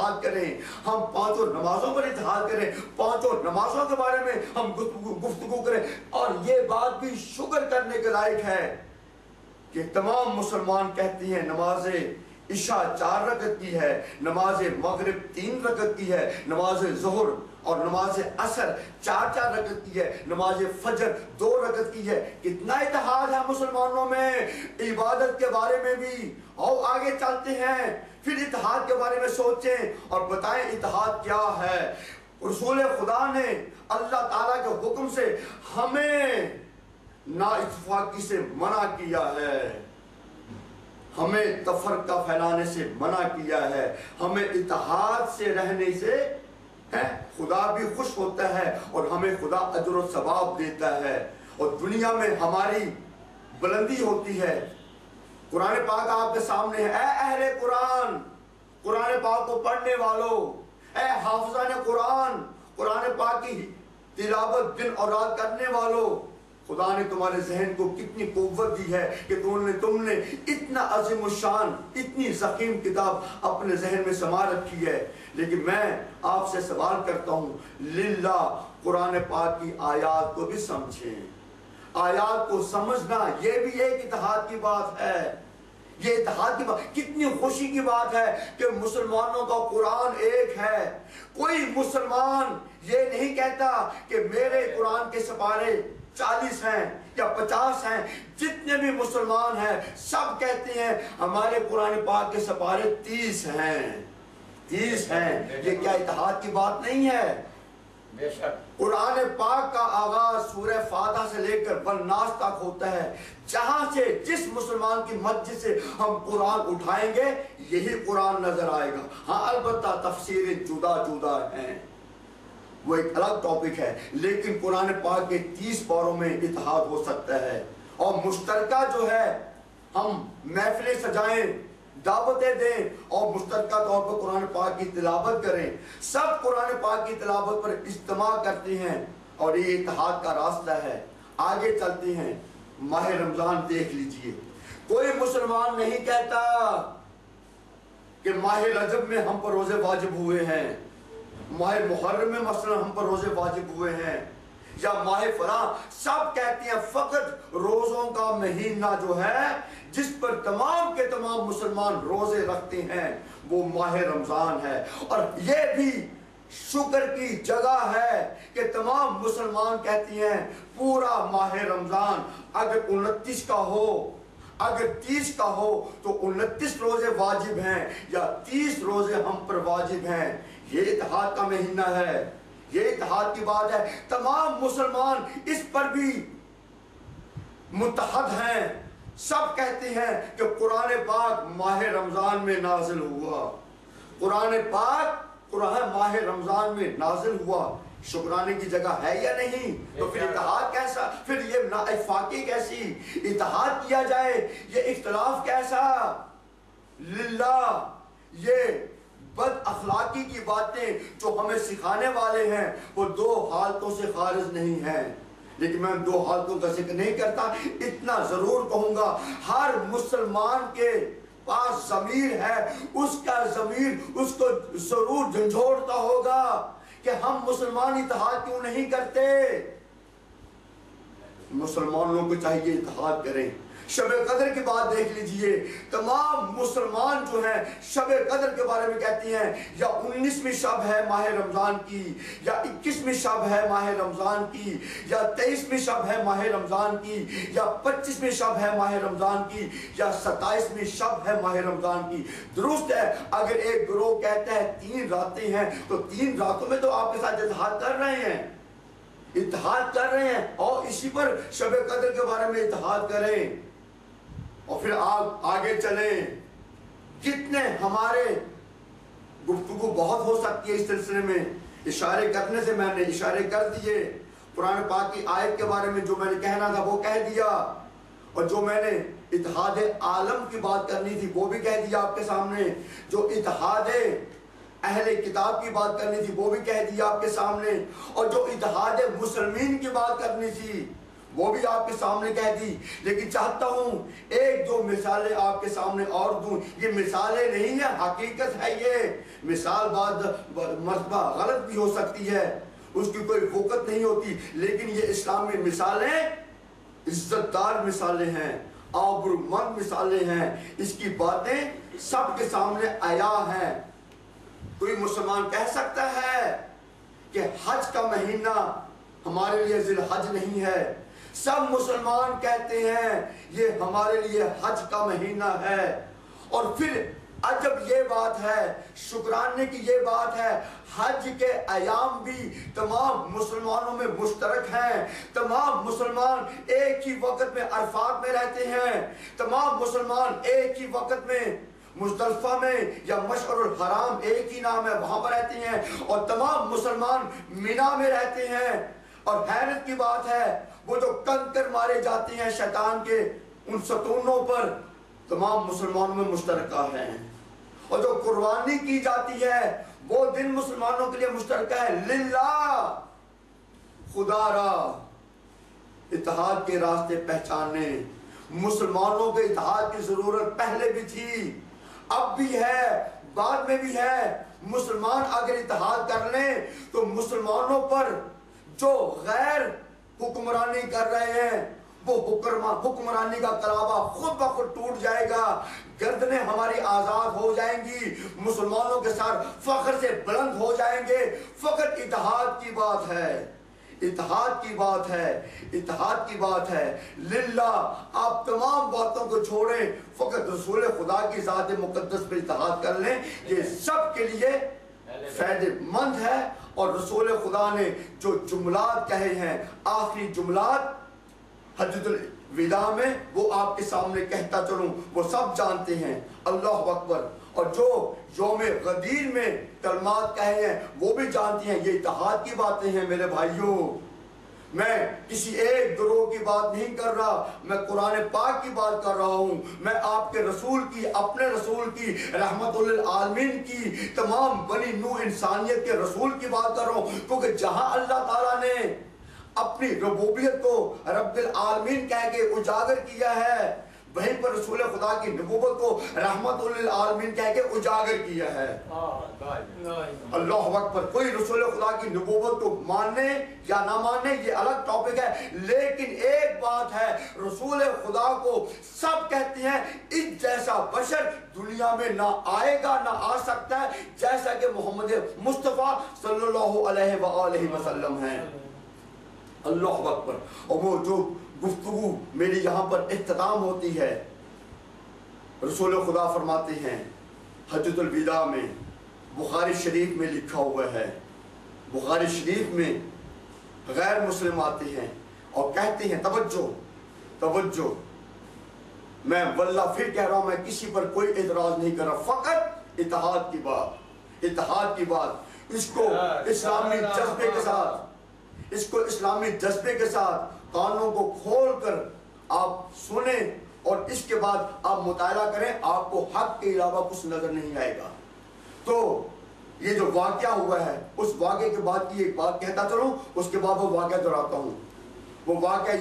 اتحاد کریں، ہم 5 نمازوں پر اتحاد کریں، 5 نمازوں کے بارے میں ہم گفتگو کریں. اور یہ بات بھی شکر کرنے کے لائق ہے کہ تمام مسلمان کہتی ہیں نماز عشاء 4 رکعت کی ہے، نماز مغرب 3 رکعت کی ہے، نماز ظہر اور نماز عصر 4 رکعت کی ہے، نماز فجر 2 رکعت کی ہے. کتنا اتحاد ہے مسلمانوں میں عبادت کے بارے میں بھی. اور آگے چلتے ہیں، پھر اتحاد کے بارے میں سوچیں اور بتائیں اتحاد کیا ہے. رسول خدا نے اللہ تعالیٰ کے حکم سے ہمیں نا اتفاقی سے منع کیا ہے، ہمیں تفرقہ پھیلانے سے منع کیا ہے، ہمیں اتحاد سے رہنے سے خدا بھی خوش ہوتا ہے اور ہمیں خدا اجر و ثواب دیتا ہے اور دنیا میں ہماری بلندی ہوتی ہے. قرآن پاک آپ کے سامنے ہے. اے اہل قرآن، قرآن پاک کو پڑھنے والوں، اے حافظان قرآن، قرآن پاک کی تلاوت دن اور رات کرنے والوں، خدا نے تمہارے ذہن کو کتنی قوت دی ہے کہ تم نے اتنا عظیم الشان، اتنی ضخیم کتاب اپنے ذہن میں سما رکھی ہے. لیکن میں آپ سے سوال کرتا ہوں، للہ قرآن پاک کی آیات کو بھی سمجھیں. آیات کو سمجھنا یہ بھی ایک اتحاد کی بات ہے. یہ اتحاد کی بات، کتنی خوشی کی بات ہے کہ مسلمانوں کا قرآن ایک ہے. کوئی مسلمان یہ نہیں کہتا کہ میرے قرآن کے سپارے 40 ہیں یا 50 ہیں. جتنے بھی مسلمان ہیں سب کہتے ہیں ہمارے قرآن پاک کے سپارے 30 ہیں، 30 ہیں. یہ کیا اتحاد کی بات نہیں ہے؟ بے شک. قرآن پاک کا آغاز سورہ فاتحہ سے لے کر والناس تک ہوتا ہے. جہاں سے جس مسلمان کی مسجد سے ہم قرآن اٹھائیں گے یہی قرآن نظر آئے گا. ہاں البتہ تفسیریں جدا جدا ہیں، وہ ایک الگ ٹاپک ہے، لیکن قرآن پاک کے 30 پاروں میں اتحاد ہو سکتا ہے. اور مشترکہ جو ہے ہم محفلیں سجائیں، دعوتیں دیں اور مشترکہ طور پر قرآن پاک کی تلاوت کریں. سب قرآن پاک کی تلاوت پر اجتماع کرتے ہیں اور یہ اتحاد کا راستہ ہے. آگے چلتے ہیں. ماہ رمضان دیکھ لیجئے. کوئی مسلمان نہیں کہتا کہ ماہ رجب میں ہم پر روزے واجب ہوئے ہیں، ماہ محرم میں مثلا ہم پر روزے واجب ہوئے ہیں، یا ماہ فلاں. سب کہتے ہیں فقط روزوں کا مہینہ جو ہے جس پر تمام کے تمام مسلمان روزے رکھتے ہیں وہ ماہ رمضان ہے. اور یہ بھی شکر کی جگہ ہے کہ تمام مسلمان کہتی ہیں پورا ماہ رمضان اگر 29 کا ہو، اگر 30 کا ہو تو 29 روزے واجب ہیں یا 30 روزے ہم پر واجب ہیں. یہ اتحاد کا مہینہ ہے، یہ اتحاد کی بات ہے. تمام مسلمان اس پر بھی متحد ہیں. سب کہتے ہیں کہ قرآن پاک ماہ رمضان میں نازل ہوا، قرآن پاک ماہ رمضان میں نازل ہوا. شکرانے کی جگہ ہے یا نہیں؟ تو پھر اتحاد کیسا؟ پھر یہ نااتفاقی کیسی؟ اتحاد کیا جائے یہ اختلاف کیسا؟ للہ یہ بد اخلاقی کی باتیں جو ہمیں سکھانے والے ہیں وہ 2 حالتوں سے خارج نہیں ہیں. لیکن میں 2 حالتوں کا ذکر نہیں کرتا. اتنا ضرور کہوں گا ہر مسلمان کے پاس ضمیر ہے، اس کا ضمیر اس کو ضرور جھنجھوڑتا ہوگا کہ ہم مسلمان اتحاد کیوں نہیں کرتے. مسلمانوں کو چاہیے اتحاد کریں. شب قدر کی بات دیکھ لیجئے. تمام مسلمان جو ہیں شب قدر کے بارے میں کہتی ہیں یا 19ویں شب ہے ماہ رمضان کی، یا 21ویں شب ہے ماہ رمضان کی، یا 23ویں شب ہے ماہ رمضان کی، یا 25ویں شب ہے ماہ رمضان کی، یا 27ویں شب ہے ماہ رمضان کی. درست ہے. اگر ایک گروہ کہتا ہے 3 راتیں ہیں تو 3 راتوں میں تو آپ کے ساتھ اتحاد کر رہے ہیں، اتحاد کر رہے ہیں اور اسی پر شب قدر کے بارے میں اتحاد کریں. اور پھر آپ آگے چلیں. کتنے ہمارے گفتگو بہت ہو سکتی ہے اس سلسلے میں. اشارے کرنے سے میں نے اشارے کر دیے. قرآن پاک کی آیت کے بارے میں جو میں نے کہنا تھا وہ کہہ دیا، اور جو میں نے اتحاد عالم کی بات کرنی تھی وہ بھی کہہ دیا آپ کے سامنے. جو اتحاد اہل کتاب کی بات کرنی تھی وہ بھی کہہ دیا آپ کے سامنے، اور جو اتحاد مسلمین کی بات کرنی تھی وہ بھی آپ کے سامنے کہہ دی، لیکن چاہتا ہوں ایک دو مثالیں آپ کے سامنے اور دوں۔ یہ مثالیں نہیں ہیں، حقیقت ہے۔ یہ مثال بعض مرتبہ غلط بھی ہو سکتی ہے، اس کی کوئی وقت نہیں ہوتی، لیکن یہ اسلامی مثالیں عزت دار مثالیں ہیں، آبرومند مثالیں ہیں، اس کی باتیں سب کے سامنے آیا ہیں۔ کوئی مسلمان کہہ سکتا ہے کہ حج کا مہینہ ہمارے لیے ذی الحج نہیں ہے؟ سب مسلمان کہتے ہیں یہ ہمارے لیے حج کا مہینہ ہے۔ اور پھر عجب یہ بات ہے، شکرانے کی یہ بات ہے، حج کے ایام بھی تمام مسلمانوں میں مشترک ہیں۔ تمام مسلمان ایک ہی وقت میں عرفات میں رہتے ہیں، تمام مسلمان ایک ہی وقت میں مزدلفہ میں یا مشعر الحرام ایک ہی نام ہے وہاں پر رہتے ہیں، اور تمام مسلمان مینا میں رہتے ہیں۔ اور حیرت کی بات ہے وہ جو کنکر مارے جاتے ہیں شیطان کے ان ستونوں پر تمام مسلمانوں میں مشترکہ ہیں، اور جو قربانی کی جاتی ہے وہ دن مسلمانوں کے لیے مشترکہ ہے۔ للہ، خدا را اتحاد کے راستے پہچانے۔ مسلمانوں کے اتحاد کی ضرورت پہلے بھی تھی، اب بھی ہے، بعد میں بھی ہے۔ مسلمان اگر اتحاد کر لیں تو مسلمانوں پر جو غیر حکمرانی کر رہے ہیں وہ حکمرانی کا کلابہ خود بخود ٹوٹ جائے گا، گردنیں ہماری آزاد ہو جائیں گی، مسلمانوں کے ساتھ فخر سے بلند ہو جائیں گے۔ فقط اتحاد کی بات ہے، اتحاد کی بات ہے، اتحاد کی بات ہے۔ للہ، آپ تمام باتوں کو چھوڑیں، فقط رسول خدا کی ذات مقدس پہ اتحاد کر لیں، یہ سب کے لیے فائدہ مند ہے۔ اور رسول خدا نے جو جملات کہے ہیں، آخری جملات حجۃ الوداع میں، وہ آپ کے سامنے کہتا چلوں، وہ سب جانتے ہیں۔ اللہ اکبر۔ اور جو یوم غدیر میں کلمات کہے ہیں وہ بھی جانتی ہیں۔ یہ اتحاد کی باتیں ہیں میرے بھائیوں، میں کسی ایک گروہ کی بات نہیں کر رہا، میں قرآن پاک کی بات کر رہا ہوں۔ میں آپ کے رسول کی، اپنے رسول کی، رحمت للعالمین کی، تمام بنی نوح انسانیت کے رسول کی بات کر رہا ہوں، کیونکہ جہاں اللہ تعالیٰ نے اپنی ربوبیت کو رب العالمین کہہ کے اجاگر کیا ہے، وہیں پر رسول خدا کی نبوت کو رحمت للعالمین کہہ کے اجاگر کیا ہے۔ اللہ اکبر۔ کوئی رسول خدا کی نبوت کو ماننے یا نہ ماننے یہ الگ ٹاپک ہے، لیکن ایک بات ہے، رسول خدا کو سب کہتے ہیں اس جیسا بشر دنیا میں نہ آئے گا، نہ آ سکتا ہے جیسا کہ محمد مصطفیٰ صلی اللہ علیہ وآلہ وسلم ہے۔ اللہ اکبر۔ اور وہ جو گفتگو میری یہاں پر اختتام ہوتی ہے، رسول خدا فرماتے ہیں حجۃ الوداع میں، بخاری شریف میں لکھا ہوا ہے، بخاری شریف میں غیر مسلم آتے ہیں اور کہتے ہیں، توجہ توجہ، میں واللہ پھر کہہ رہا ہوں، میں کسی پر کوئی اعتراض نہیں کر رہا، فقط اتحاد کی بات، اتحاد کی بات، اس کو اسلامی جذبے کے ساتھ، اس کو اسلامی جذبے کے ساتھ کانوں کو کھول کر آپ سنیں اور اس کے بعد آپ مطالعہ کریں، آپ کو حق کے علاوہ کچھ نظر نہیں آئے گا۔ تو یہ جو واقعہ ہوا ہے، اس واقعے کے بعد کی ایک بات کہتا چلوں، اس کے بعد وہ واقعہ دہراتا ہوں۔ وہ واقعہ